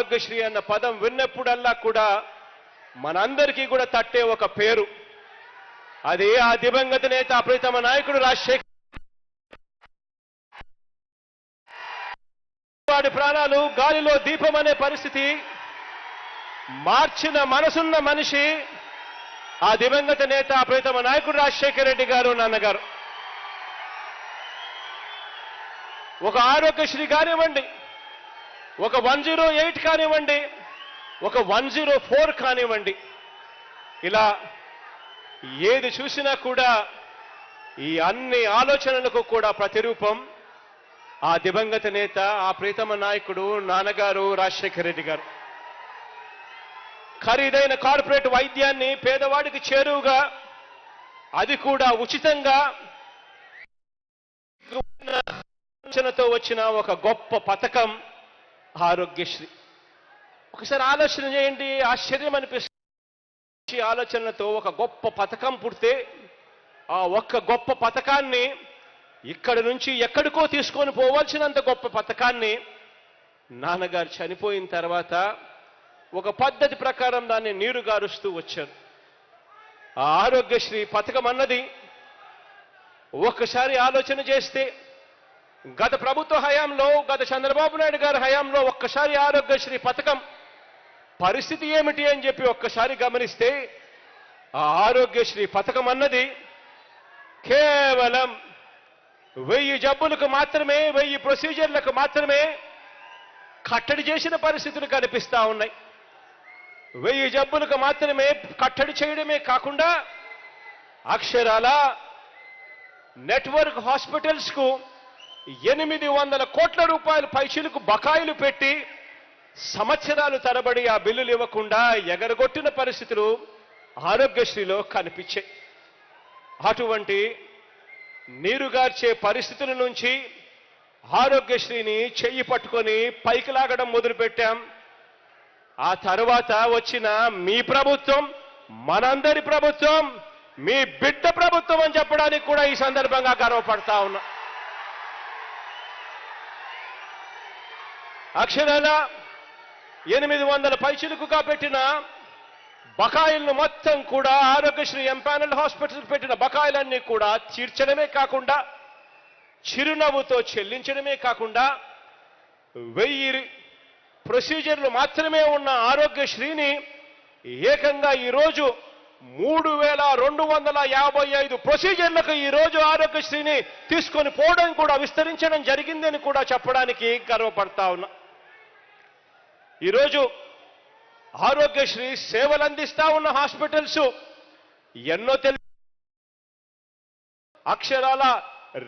ఆరోగ్యశ్రీ అన్న పదం విన్నప్పుడల్లా కూడా మనందరికీ కూడా తట్టే ఒక పేరు, అది ఆ దివంగత నేత ప్రీతమ నాయకుడు రాజశేఖర్. వాడి ప్రాణాలు గాలిలో దీపం అనే పరిస్థితి మార్చిన మనసున్న మనిషి ఆ దివంగత నేత ప్రీతమ నాయకుడు రాజశేఖర రెడ్డి గారు, నాన్నగారు. ఒక ఆరోగ్యశ్రీ కానివ్వండి, ఒక 108 కానివ్వండి, ఒక 104 కానివ్వండి, ఇలా ఏది చూసినా కూడా ఈ అన్ని ఆలోచనలకు కూడా ప్రతిరూపం ఆ దివంగత నేత, ఆ ప్రీతమ నాయకుడు నాన్నగారు రాజశేఖర రెడ్డి గారు. ఖరీదైన కార్పొరేట్ వైద్యాన్ని పేదవాడికి చేరువుగా, అది కూడా ఉచితంగా ఆలోచనతో వచ్చిన ఒక గొప్ప పథకం ఆరోగ్యశ్రీ. ఒకసారి ఆలోచన చేయండి, ఆశ్చర్యం అనిపిస్తుంది. ఆలోచనలతో ఒక గొప్ప పథకం పుడితే ఆ ఒక్క గొప్ప పథకాన్ని ఇక్కడి నుంచి ఎక్కడికో తీసుకొని పోవాల్సినంత గొప్ప పథకాన్ని నాన్నగారు చనిపోయిన తర్వాత ఒక పద్ధతి ప్రకారం దాన్ని నీరు గారుస్తూ వచ్చారు. ఆ ఆరోగ్యశ్రీ పథకం అన్నది ఒక్కసారి ఆలోచన చేస్తే గత ప్రభుత్వ హయాంలో, గత చంద్రబాబు నాయుడు గారి హయాంలో ఒక్కసారి ఆరోగ్యశ్రీ పథకం పరిస్థితి ఏమిటి అని చెప్పి ఒక్కసారి గమనిస్తే ఆ ఆరోగ్యశ్రీ పథకం అన్నది కేవలం 1000 జబ్బులకు మాత్రమే, 1000 ప్రొసీజర్లకు మాత్రమే కట్టడి చేసిన పరిస్థితులు కనిపిస్తా ఉన్నాయి. 1000 జబ్బులకు మాత్రమే కట్టడి చేయడమే కాకుండా అక్షరాల నెట్వర్క్ హాస్పిటల్స్ కు 800 కోట్ల రూపాయల పైచిలకు బకాయిలు పెట్టి సంవత్సరాలు తరబడి ఆ బిల్లులు ఇవ్వకుండా ఎగరగొట్టిన పరిస్థితులు ఆరోగ్యశ్రీలో కనిపించాయి. అటువంటి నీరుగార్చే పరిస్థితుల నుంచి ఆరోగ్యశ్రీని చెయ్యి పట్టుకొని పైకి లాగడం మొదలుపెట్టాం. ఆ తర్వాత వచ్చిన మీ ప్రభుత్వం, మనందరి ప్రభుత్వం, మీ బిడ్డ ప్రభుత్వం అని చెప్పడానికి కూడా ఈ సందర్భంగా గర్వపడతా ఉన్నా. అక్షరాల 800 పైచిలుకుగా పెట్టిన బకాయిలను మొత్తం కూడా ఆరోగ్యశ్రీ ఎంపానల్ హాస్పిటల్ పెట్టిన బకాయిలన్నీ కూడా తీర్చడమే కాకుండా, చిరునవ్వుతో చెల్లించడమే కాకుండా 1000 ప్రొసీజర్లు మాత్రమే ఉన్న ఆరోగ్యశ్రీని ఏకంగా ఈరోజు 3255 ప్రొసీజర్లకు ఈరోజు ఆరోగ్యశ్రీని తీసుకొని పోవడం కూడా, విస్తరించడం జరిగిందని కూడా చెప్పడానికి గర్వపడతా ఉన్నా. ఈరోజు ఆరోగ్యశ్రీ సేవలు అందిస్తా ఉన్న హాస్పిటల్స్ ఎన్నో అక్షరాల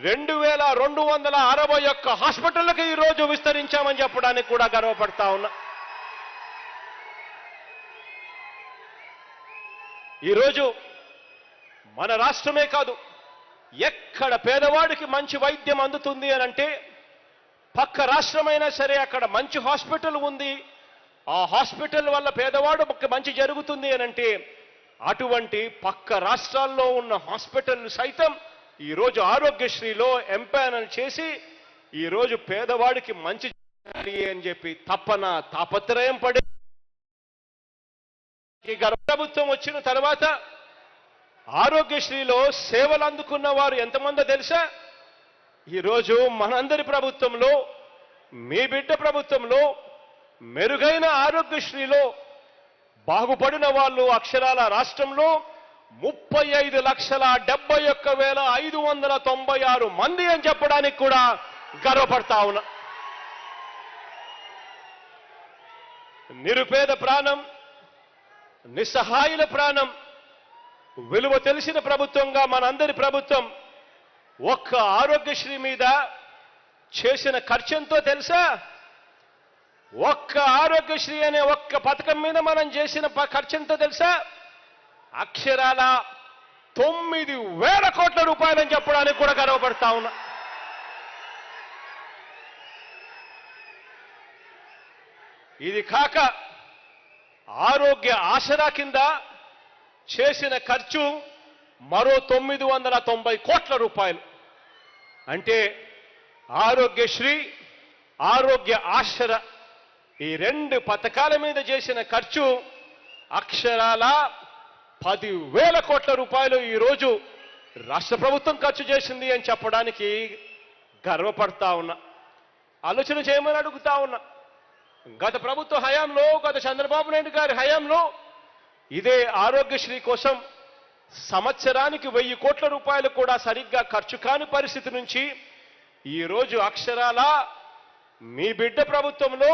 2261 హాస్పిటళ్లకు ఈరోజు విస్తరించామని చెప్పడానికి కూడా గర్వపడతా ఉన్నా. ఈరోజు మన రాష్ట్రమే కాదు, ఎక్కడ పేదవాడికి మంచి వైద్యం అందుతుంది అని అంటే పక్క రాష్ట్రమైనా సరే అక్కడ మంచి హాస్పిటల్ ఉంది, ఆ హాస్పిటల్ వల్ల పేదవాడు మంచి జరుగుతుంది అని అంటే అటువంటి పక్క రాష్ట్రాల్లో ఉన్న హాస్పిటల్ సైతం ఈరోజు ఆరోగ్యశ్రీలో ఎంపానల్ చేసి ఈరోజు పేదవాడికి మంచి చేయాలి అని చెప్పి తపన తాపత్రయం పడే ప్రభుత్వం వచ్చిన తర్వాత ఆరోగ్యశ్రీలో సేవలు అందుకున్న వారు ఎంతమందో తెలుసా? ఈరోజు మనందరి ప్రభుత్వంలో, మీ బిడ్డ ప్రభుత్వంలో మెరుగైన ఆరోగ్యశ్రీలో బాగుపడిన వాళ్ళు అక్షరాల రాష్ట్రంలో 35,71,596 మంది అని చెప్పడానికి కూడా గర్వపడతా ఉన్నా. నిరుపేద ప్రాణం, నిస్సహాయుల ప్రాణం విలువ తెలిసిన ప్రభుత్వంగా మనందరి ప్రభుత్వం ఒక్క ఆరోగ్యశ్రీ మీద చేసిన ఖర్చెంతో తెలుసా? ఒక్క ఆరోగ్యశ్రీ అనే ఒక్క పథకం మీద మనం చేసిన ఖర్చెంతో తెలుసా? అక్షరాల 9,000 కోట్ల రూపాయలని చెప్పడానికి కూడా గర్వపడతా ఉన్నా. ఇది కాక ఆరోగ్య ఆసరా కింద చేసిన ఖర్చు మరో 990 కోట్ల రూపాయలు. అంటే ఆరోగ్యశ్రీ, ఆరోగ్య ఆసరా ఈ 2 పథకాల మీద చేసిన ఖర్చు అక్షరాల 10,000 కోట్ల రూపాయలు ఈరోజు రాష్ట్ర ప్రభుత్వం ఖర్చు చేసింది అని చెప్పడానికి గర్వపడతా ఉన్నా. ఆలోచన చేయమని అడుగుతా ఉన్నా. గత ప్రభుత్వ హయాంలో, గత చంద్రబాబు నాయుడు గారి హయాంలో ఇదే ఆరోగ్యశ్రీ కోసం సంవత్సరానికి 1000 కోట్ల రూపాయలు కూడా సరిగ్గా ఖర్చు కాని పరిస్థితి నుంచి ఈరోజు అక్షరాల మీ బిడ్డ ప్రభుత్వంలో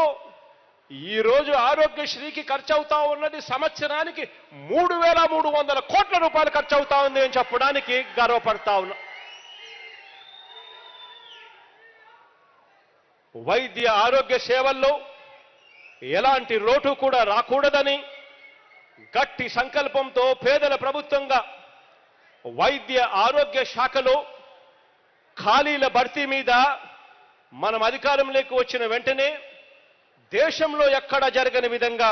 ఈరోజు ఆరోగ్యశ్రీకి ఖర్చు అవుతా ఉన్నది సంవత్సరానికి 3,300 కోట్ల రూపాయలు ఖర్చు అవుతా ఉంది అని చెప్పడానికి గర్వపడతా ఉన్నా. వైద్య ఆరోగ్య సేవల్లో ఎలాంటి లోటు కూడా రాకూడదని గట్టి సంకల్పంతో పేదల ప్రభుత్వంగా వైద్య ఆరోగ్య శాఖలో ఖాళీల భర్తీ మీద మనం అధికారంలోకి వచ్చిన వెంటనే దేశంలో ఎక్కడ జరగని విధంగా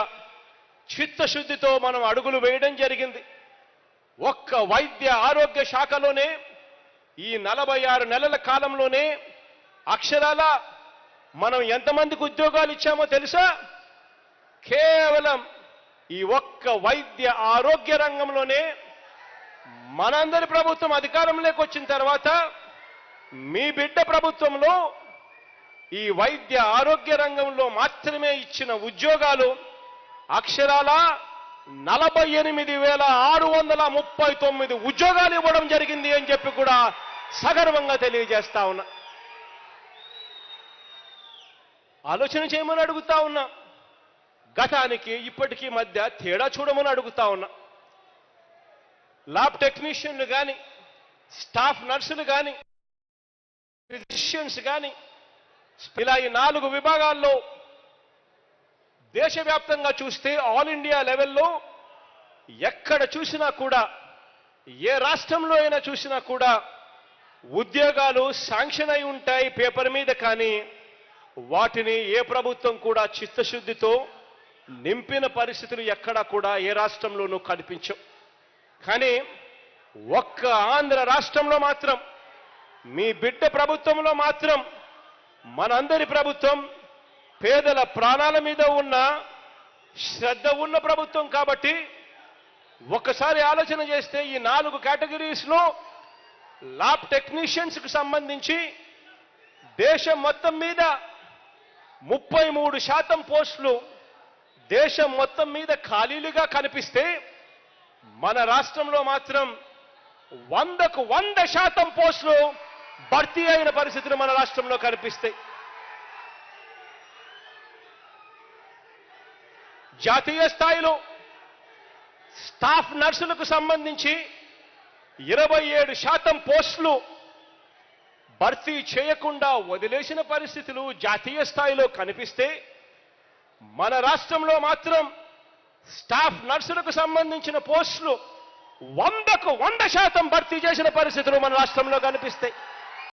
చిత్తశుద్ధితో మనం అడుగులు వేయడం జరిగింది. ఒక్క వైద్య ఆరోగ్య శాఖలోనే ఈ 46 నెలల కాలంలోనే అక్షరాల మనం ఎంతమందికి ఉద్యోగాలు ఇచ్చామో తెలుసా? కేవలం ఈ ఒక్క వైద్య ఆరోగ్య రంగంలోనే మనందరి ప్రభుత్వం అధికారంలోకి వచ్చిన తర్వాత మీ బిడ్డ ప్రభుత్వంలో ఈ వైద్య ఆరోగ్య రంగంలో మాత్రమే ఇచ్చిన ఉద్యోగాలు అక్షరాల 48,639 ఉద్యోగాలు ఇవ్వడం జరిగింది అని చెప్పి కూడా సగర్వంగా తెలియజేస్తా ఉన్నా. ఆలోచన చేయమని అడుగుతా ఉన్నా. గతానికి ఇప్పటికీ మధ్య తేడా చూడమని అడుగుతా ఉన్నా. ల్యాబ్ టెక్నీషియన్లు కానీ, స్టాఫ్ నర్సులు కానీ, ఫిజిషియన్స్ కానీ, ఇలా ఈ 4 విభాగాల్లో దేశవ్యాప్తంగా చూస్తే ఆల్ ఇండియా లెవెల్లో ఎక్కడ చూసినా కూడా, ఏ రాష్ట్రంలో అయినా చూసినా కూడా ఉద్యోగాలు శాంక్షన్ అయి ఉంటాయి పేపర్ మీద, కానీ వాటిని ఏ ప్రభుత్వం కూడా చిత్తశుద్ధితో నింపిన పరిస్థితులు ఎక్కడా కూడా ఏ రాష్ట్రంలోనూ కనిపించవు. కానీ ఒక్క ఆంధ్ర రాష్ట్రంలో మాత్రం, మీ బిడ్డ ప్రభుత్వంలో మాత్రం, మనందరి ప్రభుత్వం పేదల ప్రాణాల మీద ఉన్న శ్రద్ధ ఉన్న ప్రభుత్వం కాబట్టి ఒక్కసారి ఆలోచన చేస్తే ఈ 4 కేటగిరీస్లో ల్యాబ్ టెక్నీషియన్స్కి సంబంధించి దేశం మొత్తం మీద 33% పోస్టులు దేశం మొత్తం మీద ఖాళీలుగా కనిపిస్తే మన రాష్ట్రంలో మాత్రం 100కు 100% పోస్టులు భర్తీ అయిన పరిస్థితులు మన రాష్ట్రంలో కనిపిస్తాయి. జాతీయ స్థాయిలో స్టాఫ్ నర్సులకు సంబంధించి 27% పోస్టులు భర్తీ చేయకుండా వదిలేసిన పరిస్థితులు జాతీయ స్థాయిలో కనిపిస్తే మన రాష్ట్రంలో మాత్రం స్టాఫ్ నర్సులకు సంబంధించిన పోస్టులు 100కు 100% భర్తీ చేసిన పరిస్థితులు మన రాష్ట్రంలో కనిపిస్తాయి.